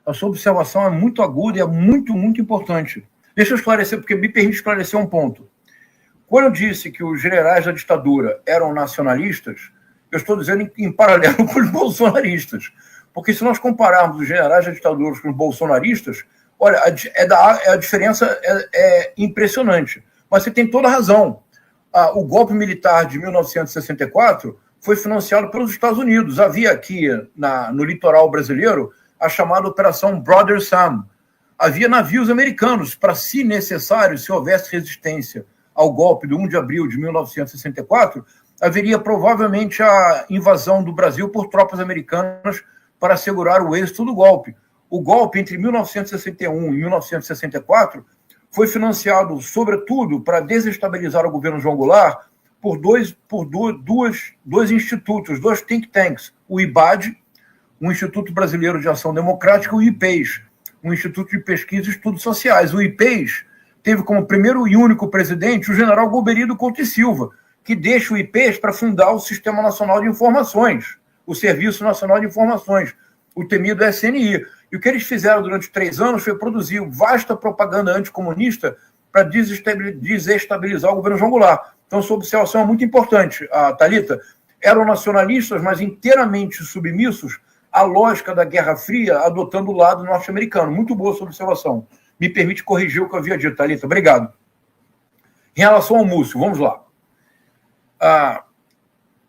A sua observação é muito aguda e é muito, muito importante. Deixa eu esclarecer, porque me permite esclarecer um ponto. Quando eu disse que os generais da ditadura eram nacionalistas, eu estou dizendo em paralelo com os bolsonaristas. Porque se nós compararmos os generais da ditadura com os bolsonaristas, olha, a diferença é impressionante. Mas você tem toda a razão. O golpe militar de 1964 foi financiado pelos Estados Unidos. Havia aqui no litoral brasileiro a chamada Operação Brother Sam. Havia navios americanos para, se necessário, se houvesse resistência ao golpe do 1 de abril de 1964, haveria provavelmente a invasão do Brasil por tropas americanas para assegurar o êxito do golpe. O golpe entre 1961 e 1964 foi financiado, sobretudo, para desestabilizar o governo João Goulart por dois institutos, dois think tanks, o IBAD, o Instituto Brasileiro de Ação Democrática, e o IPES, o Instituto de Pesquisa e Estudos Sociais. O IPES teve como primeiro e único presidente o general Golbery Couto e Silva, que deixa o IPES para fundar o Sistema Nacional de Informações, o Serviço Nacional de Informações, o temido SNI. E o que eles fizeram durante 3 anos foi produzir vasta propaganda anticomunista para desestabilizar o governo João Goulart. Então, sua observação é muito importante, Thalita. Eram nacionalistas, mas inteiramente submissos à lógica da Guerra Fria, adotando o lado norte-americano. Muito boa sua observação. Me permite corrigir o que eu havia dito, Thalita. Obrigado. Em relação ao Múcio, vamos lá.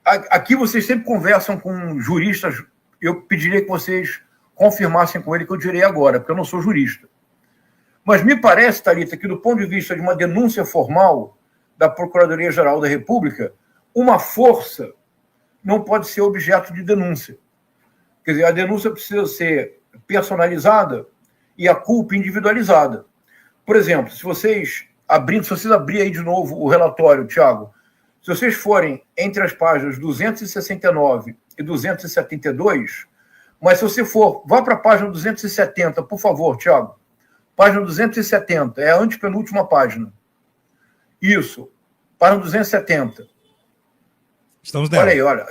Aqui vocês sempre conversam com juristas. Eu pediria que vocês confirmassem com ele que eu direi agora, porque eu não sou jurista. Mas me parece, Thalita, que do ponto de vista de uma denúncia formal da Procuradoria-Geral da República, uma força não pode ser objeto de denúncia. Quer dizer, a denúncia precisa ser personalizada e a culpa individualizada. Por exemplo, se vocês abrirem aí de novo o relatório, Tiago, se vocês forem entre as páginas 269 e 272, mas se você vá para a página 270, por favor, Tiago. Página 270, é a antepenúltima página. Isso, página 270. Estamos nela. Olha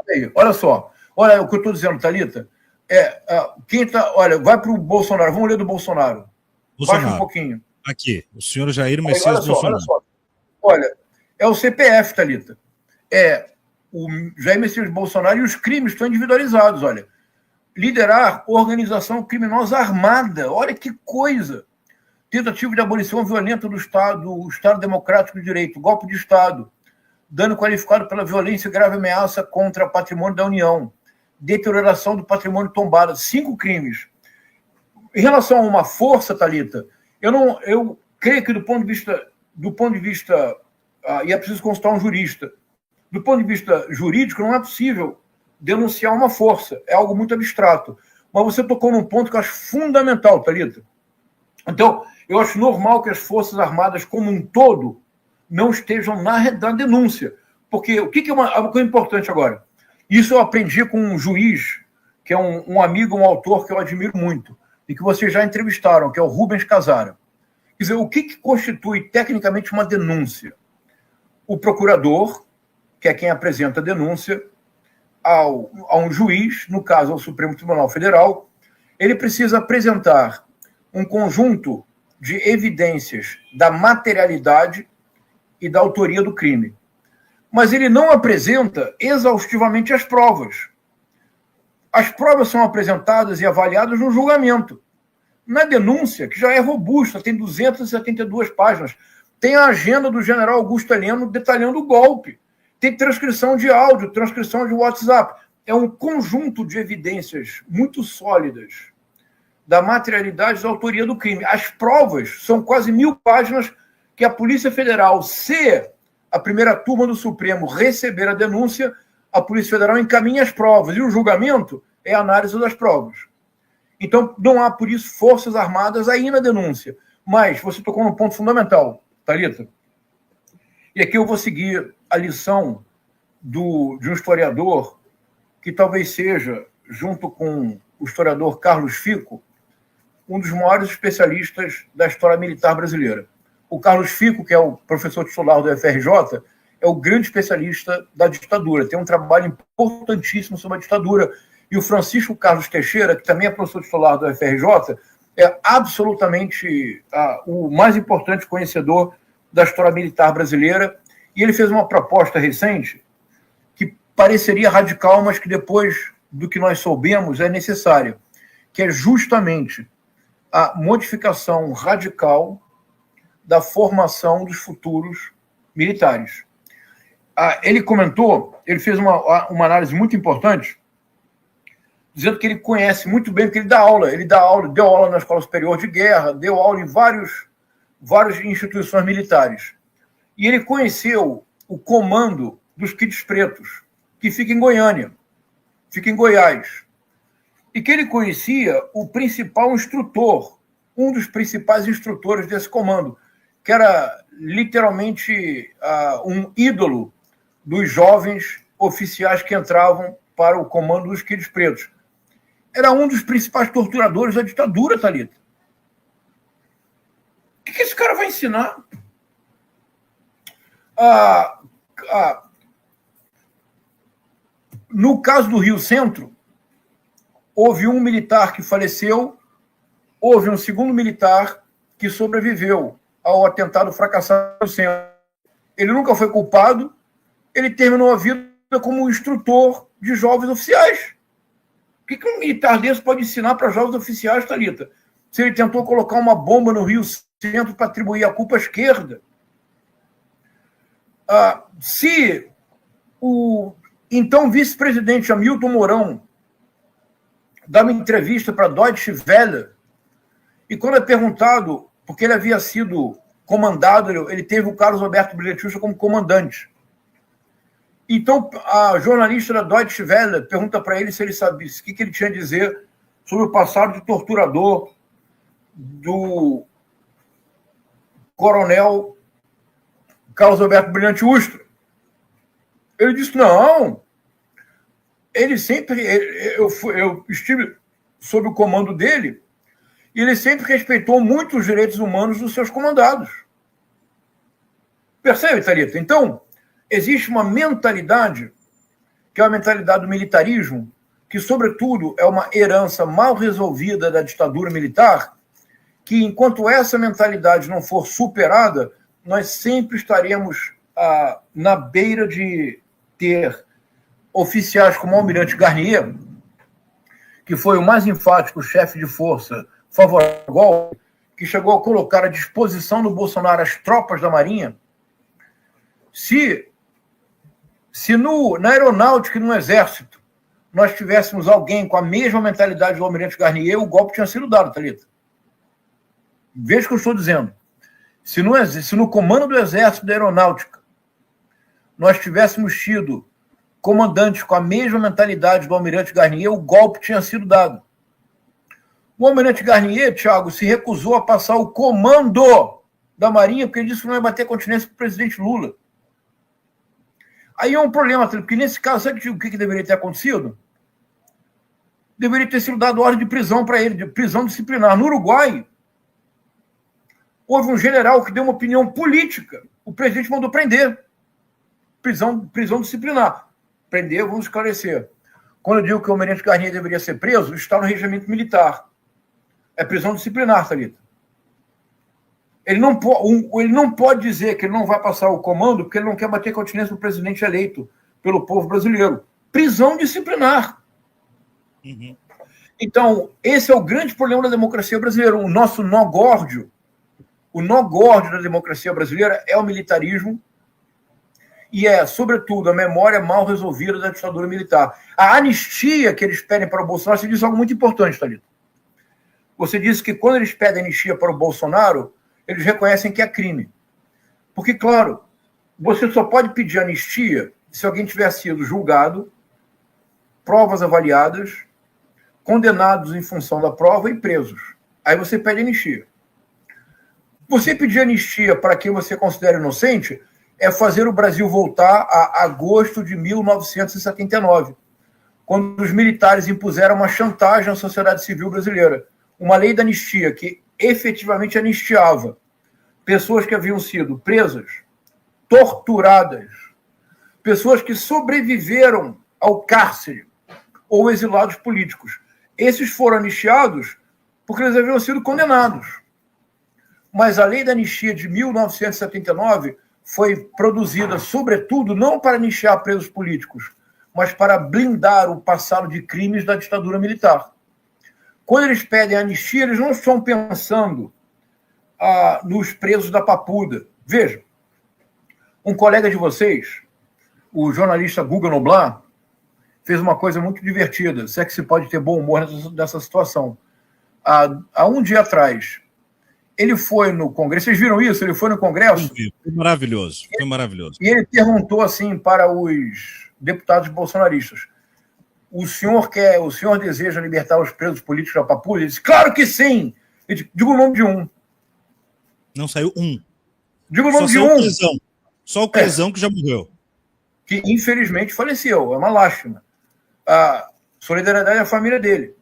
aí, olha só. Olha o que eu estou dizendo, Thalita. Olha, vai para o Bolsonaro. Vamos ler do Bolsonaro. Baixa um pouquinho. Aqui, o senhor Jair Messias Bolsonaro. Olha só. Olha, é o CPF, Thalita. É o Jair Messias Bolsonaro e os crimes estão individualizados, olha. Liderar organização criminosa armada. Olha que coisa. Tentativa de abolição violenta do Estado Democrático de Direito, golpe de Estado, dano qualificado pela violência e grave ameaça contra patrimônio da União, deterioração do patrimônio tombado, 5 crimes. Em relação a uma força, Thalita, eu creio que do ponto de vista, e é preciso consultar um jurista, do ponto de vista jurídico, não é possível denunciar uma força, é algo muito abstrato. Mas você tocou num ponto que eu acho fundamental, Thalita. Então, eu acho normal que as Forças Armadas como um todo não estejam na denúncia. Porque o que é uma coisa importante agora? Isso eu aprendi com um juiz, que é um amigo, um autor que eu admiro muito, e que vocês já entrevistaram, que é o Rubens Casara. Quer dizer, o que constitui tecnicamente uma denúncia? O procurador, que é quem apresenta a denúncia, a um juiz, no caso ao Supremo Tribunal Federal, ele precisa apresentar um conjunto de evidências da materialidade e da autoria do crime. Mas ele não apresenta exaustivamente as provas. As provas são apresentadas e avaliadas no julgamento. Na denúncia, que já é robusta, tem 272 páginas, tem a agenda do general Augusto Heleno detalhando o golpe. Tem transcrição de áudio, transcrição de WhatsApp. É um conjunto de evidências muito sólidas da materialidade e da autoria do crime. As provas são quase 1000 páginas que a Polícia Federal, se a primeira turma do Supremo receber a denúncia, a Polícia Federal encaminha as provas. E o julgamento é a análise das provas. Então, não há, por isso, Forças Armadas aí na denúncia. Mas você tocou num ponto fundamental, Thalita. E aqui eu vou seguir a lição de um historiador que talvez seja, junto com o historiador Carlos Fico, um dos maiores especialistas da história militar brasileira. O Carlos Fico, que é o professor titular do FRJ, é o grande especialista da ditadura. Tem um trabalho importantíssimo sobre a ditadura. e o Francisco Carlos Teixeira, que também é professor titular do UFRJ, é absolutamente o mais importante conhecedor da história militar brasileira, e ele fez uma proposta recente que pareceria radical, mas que depois do que nós soubemos é necessária, que é justamente a modificação radical da formação dos futuros militares. Ele comentou, ele fez uma análise muito importante, dizendo que ele conhece muito bem, porque ele deu aula na Escola Superior de Guerra, deu aula em várias instituições militares. E ele conheceu o comando dos Quites Pretos, que fica em Goiânia, fica em Goiás. E que ele conhecia o principal instrutor, um dos principais instrutores desse comando, que era literalmente um ídolo dos jovens oficiais que entravam para o comando dos Quites Pretos. Era um dos principais torturadores da ditadura, Thalita. O que esse cara vai ensinar? No caso do Rio Centro, houve um militar que faleceu, houve um segundo militar que sobreviveu ao atentado fracassado do Centro. Ele nunca foi culpado, ele terminou a vida como instrutor de jovens oficiais. O que um militar desse pode ensinar para jovens oficiais, Thalita? Se ele tentou colocar uma bomba no Rio Centro para atribuir a culpa à esquerda. Se o então vice-presidente Hamilton Mourão dá uma entrevista para a Deutsche Welle, e quando é perguntado, porque ele havia sido comandado, ele teve o Carlos Alberto Brilhantiusta como comandante. Então, a jornalista da Deutsche Welle pergunta para ele se ele sabia o que ele tinha a dizer sobre o passado de torturador do coronel Carlos Alberto Brilhantiusta. Ele disse, não, ele sempre, eu estive sob o comando dele, e ele sempre respeitou muito os direitos humanos dos seus comandados. Percebe, Thalita? Então, existe uma mentalidade, que é a mentalidade do militarismo, que, sobretudo, é uma herança mal resolvida da ditadura militar, que, enquanto essa mentalidade não for superada, nós sempre estaremos na beira de ter oficiais como o almirante Garnier, que foi o mais enfático chefe de força favorável ao golpe, que chegou a colocar à disposição do Bolsonaro as tropas da Marinha. Se na aeronáutica e no exército nós tivéssemos alguém com a mesma mentalidade do almirante Garnier, o golpe tinha sido dado, Thalita. Veja o que eu estou dizendo. Se no comando do exército da aeronáutica nós tivéssemos tido comandantes com a mesma mentalidade do almirante Garnier, o golpe tinha sido dado. O almirante Garnier, Thiago, se recusou a passar o comando da Marinha porque ele disse que não ia bater continência para o presidente Lula. Aí é um problema, porque nesse caso, sabe o que deveria ter acontecido? Deveria ter sido dado ordem de prisão para ele, de prisão disciplinar. No Uruguai, houve um general que deu uma opinião política. O presidente mandou prender. Prisão disciplinar. Prender, vamos esclarecer. Quando eu digo que o almirante Garnier deveria ser preso, está no regimento militar. É prisão disciplinar, Thalita. Ele não pode dizer que ele não vai passar o comando porque ele não quer bater continência no presidente eleito pelo povo brasileiro. Prisão disciplinar. Uhum. Então, esse é o grande problema da democracia brasileira. O nosso nó górdio da democracia brasileira é o militarismo e é, sobretudo, a memória mal resolvida da ditadura militar. A anistia que eles pedem para o Bolsonaro, você disse algo muito importante, Thalita. Você disse que quando eles pedem anistia para o Bolsonaro, eles reconhecem que é crime. Porque, claro, você só pode pedir anistia se alguém tiver sido julgado, provas avaliadas, condenados em função da prova e presos. Aí você pede anistia. Você pedir anistia para quem você considera inocente é fazer o Brasil voltar a agosto de 1979, quando os militares impuseram uma chantagem à sociedade civil brasileira. Uma lei da anistia que efetivamente anistiava pessoas que haviam sido presas, torturadas, pessoas que sobreviveram ao cárcere ou exilados políticos. Esses foram anistiados porque eles haviam sido condenados. Mas a lei da anistia de 1979 foi produzida, sobretudo, não para anistiar presos políticos, mas para blindar o passado de crimes da ditadura militar. Quando eles pedem anistia, eles não estão pensando nos presos da Papuda. Vejam, um colega de vocês, o jornalista Guga Noblat, fez uma coisa muito divertida, se é que se pode ter bom humor nessa situação. Há um dia atrás, ele foi no Congresso, vocês viram isso? Ele foi no Congresso? Foi maravilhoso, foi maravilhoso. E ele perguntou assim para os deputados bolsonaristas: o senhor deseja libertar os presos políticos da Papuda? Ele disse: claro que sim! Ele disse: diga o nome de um. Não saiu um. Diga o nome de um. Só o Crezão que já morreu. Que infelizmente faleceu, é uma lástima. Solidariedade à família dele.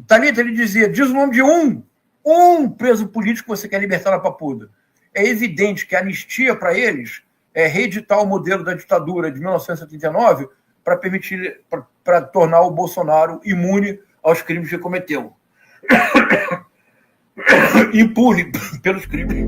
Thalita, ele dizia: diz o nome de um preso político que você quer libertar na Papuda. É evidente que a anistia para eles é reeditar o modelo da ditadura de 1979 para permitir, para tornar o Bolsonaro imune aos crimes que cometeu. Impune pelos crimes